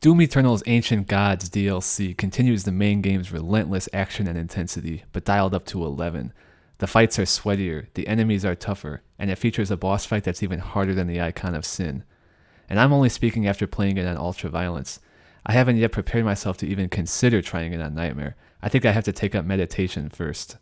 Doom Eternal's Ancient Gods DLC continues the main game's relentless action and intensity, but dialed up to 11. The fights are sweatier, the enemies are tougher, and it features a boss fight that's even harder than the Icon of Sin. And I'm only speaking after playing it on Ultra Violence. I haven't yet prepared myself to even consider trying it on Nightmare. I think I have to take up meditation first.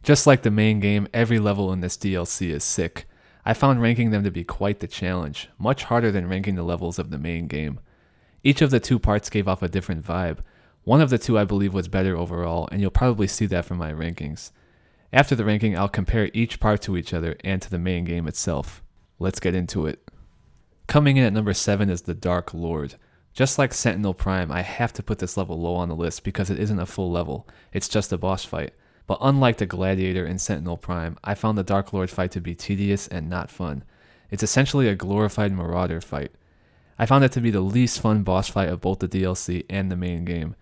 Just like the main game, every level in this DLC is sick. I found ranking them to be quite the challenge, much harder than ranking the levels of the main game. Each of the two parts gave off a different vibe. One of the two I believe was better overall, and you'll probably see that from my rankings. After the ranking, I'll compare each part to each other and to the main game itself. Let's get into it. Coming in at number 7 is the Dark Lord. Just like Sentinel Prime, I have to put this level low on the list because it isn't a full level, it's just a boss fight. But unlike the Gladiator in Sentinel Prime, I found the Dark Lord fight to be tedious and not fun. It's essentially a glorified Marauder fight. I found it to be the least fun boss fight of both the DLC and the main game.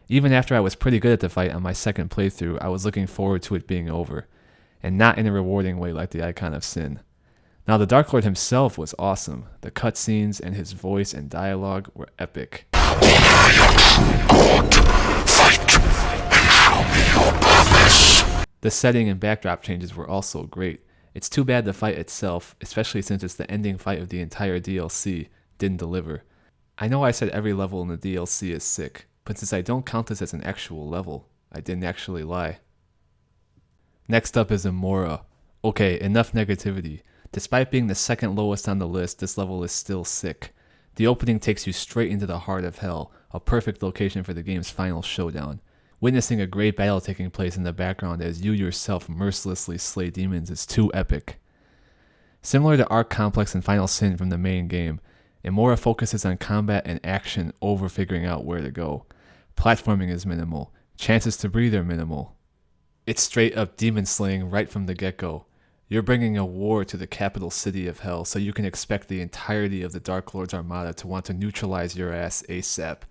Even after I was pretty good at the fight on my second playthrough, I was looking forward to it being over, and not in a rewarding way like the Icon of Sin. Now the Dark Lord himself was awesome. The cutscenes and his voice and dialogue were epic. The setting and backdrop changes were also great. It's too bad the fight itself, especially since it's the ending fight of the entire DLC, didn't deliver. I know I said every level in the DLC is sick, but since I don't count this as an actual level, I didn't actually lie. Next up is Immora. Okay, enough negativity. Despite being the second lowest on the list, this level is still sick. The opening takes you straight into the heart of hell, a perfect location for the game's final showdown. Witnessing a great battle taking place in the background as you yourself mercilessly slay demons is too epic. Similar to Ark Complex and Final Sin from the main game, Immora focuses on combat and action over figuring out where to go. Platforming is minimal. Chances to breathe are minimal. It's straight up demon slaying right from the get-go. You're bringing a war to the capital city of hell, so you can expect the entirety of the Dark Lord's armada to want to neutralize your ass ASAP.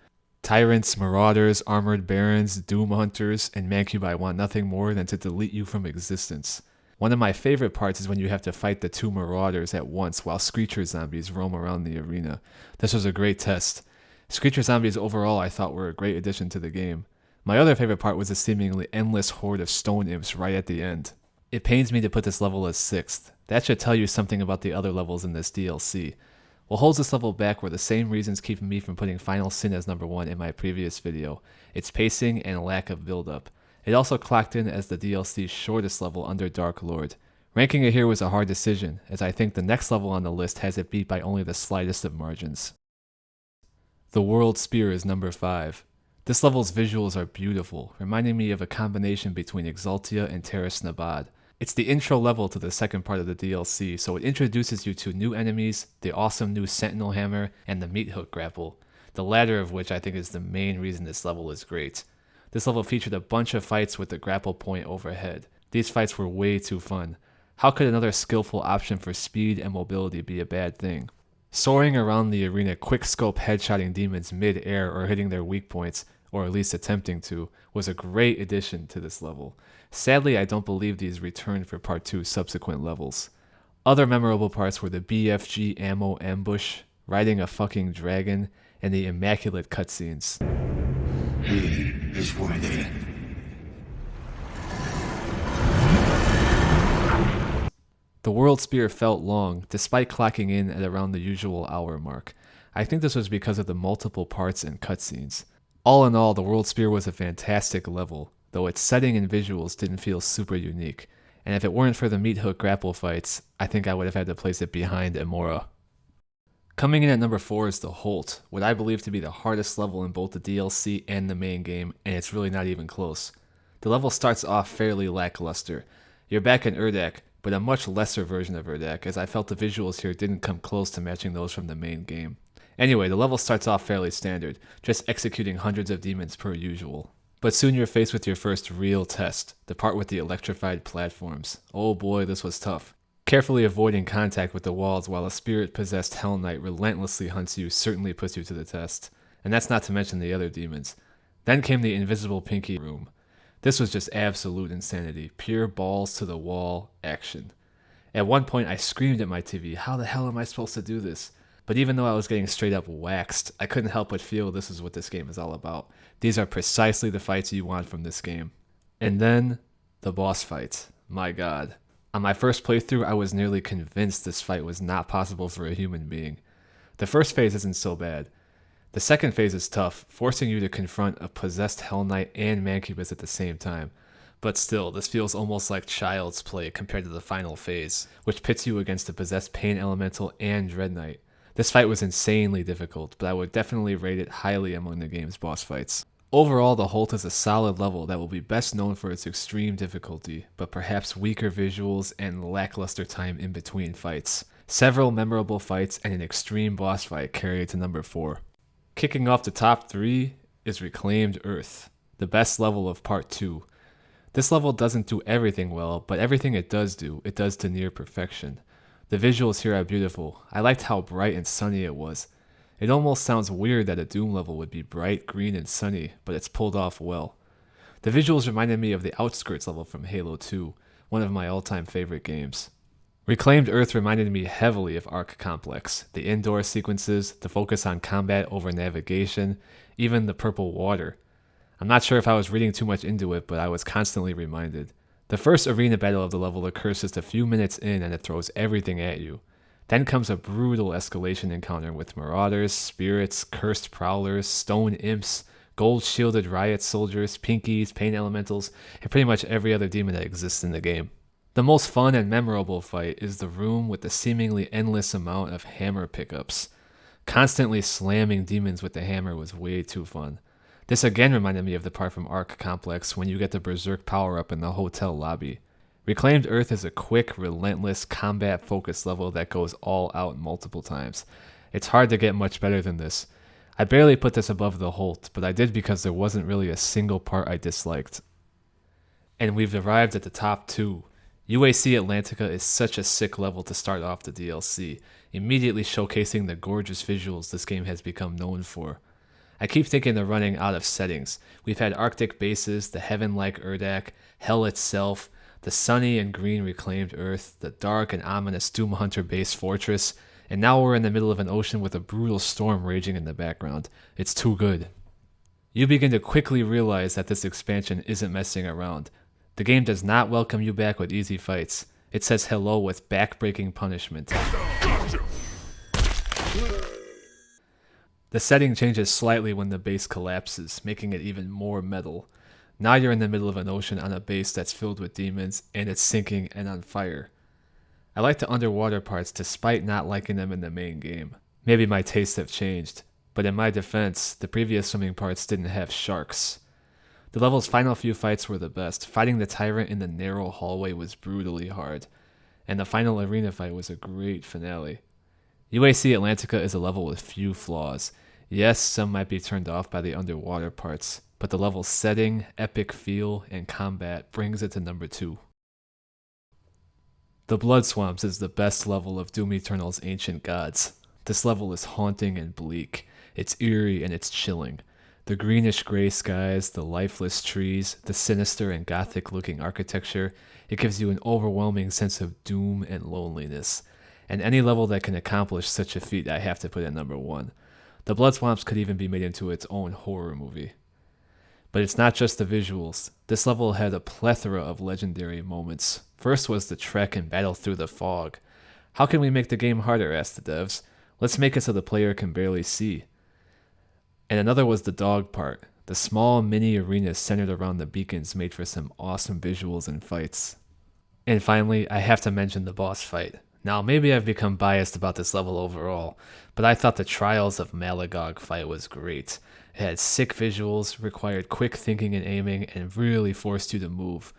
Tyrants, marauders, armored barons, doom hunters, and mancubi want nothing more than to delete you from existence. One of my favorite parts is when you have to fight the two marauders at once while Screecher zombies roam around the arena. This was a great test. Screecher zombies overall I thought were a great addition to the game. My other favorite part was the seemingly endless horde of stone imps right at the end. It pains me to put this level as 6th. That should tell you something about the other levels in this DLC. What holds this level back were the same reasons keeping me from putting Final Sin as number 1 in my previous video. Its pacing and lack of build-up. It also clocked in as the DLC's shortest level under Dark Lord. Ranking it here was a hard decision, as I think the next level on the list has it beat by only the slightest of margins. The World Spear is number 5. This level's visuals are beautiful, reminding me of a combination between Exaltia and Terras Nabad. It's the intro level to the second part of the DLC, so it introduces you to new enemies, the awesome new Sentinel Hammer, and the Meat Hook grapple, the latter of which I think is the main reason this level is great. This level featured a bunch of fights with the grapple point overhead. These fights were way too fun. How could another skillful option for speed and mobility be a bad thing? Soaring around the arena quick-scope headshotting demons mid-air or hitting their weak points, or at least attempting to, was a great addition to this level. Sadly, I don't believe these returned for Part 2's subsequent levels. Other memorable parts were the BFG ammo ambush, riding a fucking dragon, and the immaculate cutscenes. He is worthy. The World Spear felt long, despite clocking in at around the usual hour mark. I think this was because of the multiple parts and cutscenes. All in all, the World Spear was a fantastic level, though its setting and visuals didn't feel super unique, and if it weren't for the Meat Hook grapple fights, I think I would have had to place it behind Immora. Coming in at number 4 is the Holt, what I believe to be the hardest level in both the DLC and the main game, and it's really not even close. The level starts off fairly lackluster. You're back in Urdak, but a much lesser version of Urdak, as I felt the visuals here didn't come close to matching those from the main game. Anyway, the level starts off fairly standard, just executing hundreds of demons per usual. But soon you're faced with your first real test, the part with the electrified platforms. Oh boy, this was tough. Carefully avoiding contact with the walls while a spirit-possessed Hell Knight relentlessly hunts you certainly puts you to the test. And that's not to mention the other demons. Then came the Invisible Pinky room. This was just absolute insanity, pure balls to the wall action. At one point I screamed at my TV, how the hell am I supposed to do this? But even though I was getting straight up waxed, I couldn't help but feel this is what this game is all about. These are precisely the fights you want from this game. And then, the boss fights. My god. On my first playthrough, I was nearly convinced this fight was not possible for a human being. The first phase isn't so bad. The second phase is tough, forcing you to confront a possessed Hell Knight and Mancubus at the same time. But still, this feels almost like child's play compared to the final phase, which pits you against a possessed Pain Elemental and Dread Knight. This fight was insanely difficult, but I would definitely rate it highly among the game's boss fights. Overall, the Holt is a solid level that will be best known for its extreme difficulty, but perhaps weaker visuals and lackluster time in between fights. Several memorable fights and an extreme boss fight carry it to number 4. Kicking off the top 3 is Reclaimed Earth, the best level of Part 2. This level doesn't do everything well, but everything it does to near perfection. The visuals here are beautiful. I liked how bright and sunny it was. It almost sounds weird that a Doom level would be bright, green, and sunny, but it's pulled off well. The visuals reminded me of the Outskirts level from Halo 2, one of my all-time favorite games. Reclaimed Earth reminded me heavily of Ark Complex. The indoor sequences, the focus on combat over navigation, even the purple water. I'm not sure if I was reading too much into it, but I was constantly reminded. The first arena battle of the level occurs just a few minutes in and it throws everything at you. Then comes a brutal escalation encounter with marauders, spirits, cursed prowlers, stone imps, gold-shielded riot soldiers, pinkies, pain elementals, and pretty much every other demon that exists in the game. The most fun and memorable fight is the room with the seemingly endless amount of hammer pickups. Constantly slamming demons with the hammer was way too fun. This again reminded me of the part from Ark Complex when you get the Berserk power-up in the hotel lobby. Reclaimed Earth is a quick, relentless, combat-focused level that goes all out multiple times. It's hard to get much better than this. I barely put this above the Holt, but I did because there wasn't really a single part I disliked. And we've arrived at the top 2. UAC Atlantica is such a sick level to start off the DLC, immediately showcasing the gorgeous visuals this game has become known for. I keep thinking they're running out of settings. We've had Arctic bases, the heaven-like Urdak, Hell itself, the sunny and green Reclaimed Earth, the dark and ominous Doom Hunter base fortress, and now we're in the middle of an ocean with a brutal storm raging in the background. It's too good. You begin to quickly realize that this expansion isn't messing around. The game does not welcome you back with easy fights. It says hello with back-breaking punishment. The setting changes slightly when the base collapses, making it even more metal. Now you're in the middle of an ocean on a base that's filled with demons, and it's sinking and on fire. I like the underwater parts despite not liking them in the main game. Maybe my tastes have changed, but in my defense, the previous swimming parts didn't have sharks. The level's final few fights were the best. Fighting the tyrant in the narrow hallway was brutally hard, and the final arena fight was a great finale. UAC Atlantica is a level with few flaws. Yes, some might be turned off by the underwater parts, but the level's setting, epic feel, and combat brings it to number 2. The Blood Swamps is the best level of Doom Eternal's Ancient Gods. This level is haunting and bleak. It's eerie and it's chilling. The greenish-gray skies, the lifeless trees, the sinister and gothic-looking architecture, it gives you an overwhelming sense of doom and loneliness. And any level that can accomplish such a feat I have to put at number 1. The Blood Swamps could even be made into its own horror movie. But it's not just the visuals. This level had a plethora of legendary moments. First was the trek and battle through the fog. How can we make the game harder, asked the devs. Let's make it so the player can barely see. And another was the dog part. The small mini arenas centered around the beacons made for some awesome visuals and fights. And finally, I have to mention the boss fight. Now, maybe I've become biased about this level overall, but I thought the Trials of Malagog fight was great. It had sick visuals, required quick thinking and aiming, and really forced you to move.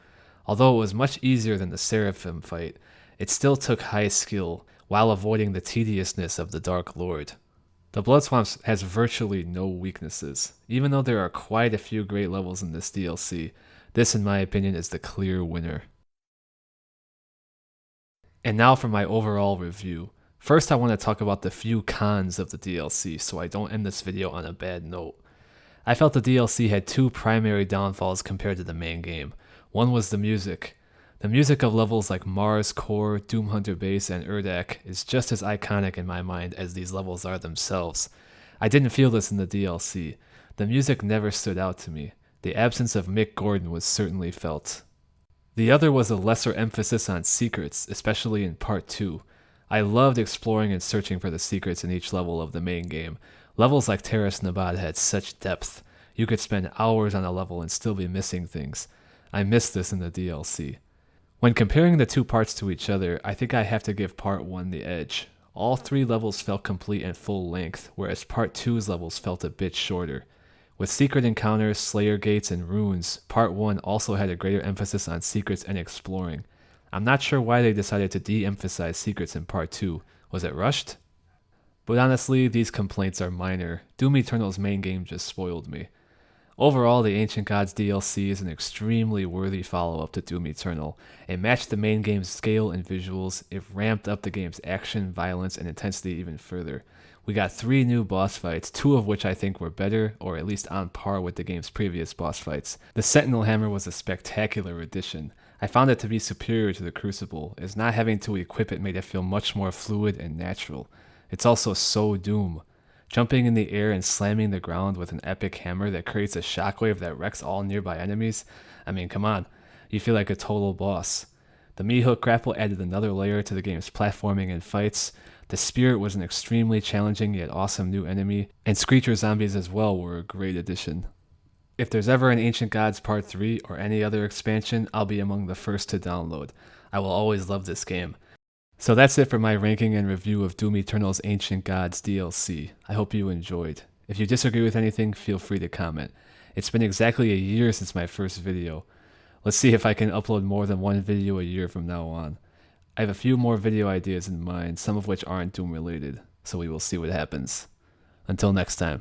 Although it was much easier than the Seraphim fight, it still took high skill, while avoiding the tediousness of the Dark Lord. The Blood Swamps has virtually no weaknesses. Even though there are quite a few great levels in this DLC, this in my opinion is the clear winner. And now for my overall review. First I want to talk about the few cons of the DLC so I don't end this video on a bad note. I felt the DLC had 2 primary downfalls compared to the main game. One was the music. The music of levels like Mars Core, Doom Hunter Base, and Urdak is just as iconic in my mind as these levels are themselves. I didn't feel this in the DLC. The music never stood out to me. The absence of Mick Gordon was certainly felt. The other was a lesser emphasis on secrets, especially in Part 2. I loved exploring and searching for the secrets in each level of the main game. Levels like Terrace Nabad had such depth. You could spend hours on a level and still be missing things. I missed this in the DLC. When comparing the two parts to each other, I think I have to give Part 1 the edge. All 3 levels felt complete and full length, whereas Part 2's levels felt a bit shorter. With secret encounters, Slayer Gates, and runes, Part 1 also had a greater emphasis on secrets and exploring. I'm not sure why they decided to de-emphasize secrets in Part 2. Was it rushed? But honestly, these complaints are minor. Doom Eternal's main game just spoiled me. Overall, the Ancient Gods DLC is an extremely worthy follow-up to Doom Eternal. It matched the main game's scale and visuals, it ramped up the game's action, violence, and intensity even further. We got 3 new boss fights, 2 of which I think were better, or at least on par with the game's previous boss fights. The Sentinel Hammer was a spectacular addition. I found it to be superior to the Crucible, as not having to equip it made it feel much more fluid and natural. It's also so Doom. Jumping in the air and slamming the ground with an epic hammer that creates a shockwave that wrecks all nearby enemies? I mean, come on, you feel like a total boss. The Meat-Hook grapple added another layer to the game's platforming and fights. The Spirit was an extremely challenging yet awesome new enemy, and Screecher zombies as well were a great addition. If there's ever an Ancient Gods Part 3 or any other expansion, I'll be among the first to download. I will always love this game. So that's it for my ranking and review of Doom Eternal's Ancient Gods DLC. I hope you enjoyed. If you disagree with anything, feel free to comment. It's been exactly a year since my first video. Let's see if I can upload more than 1 video a year from now on. I have a few more video ideas in mind, some of which aren't Doom related, so we will see what happens. Until next time.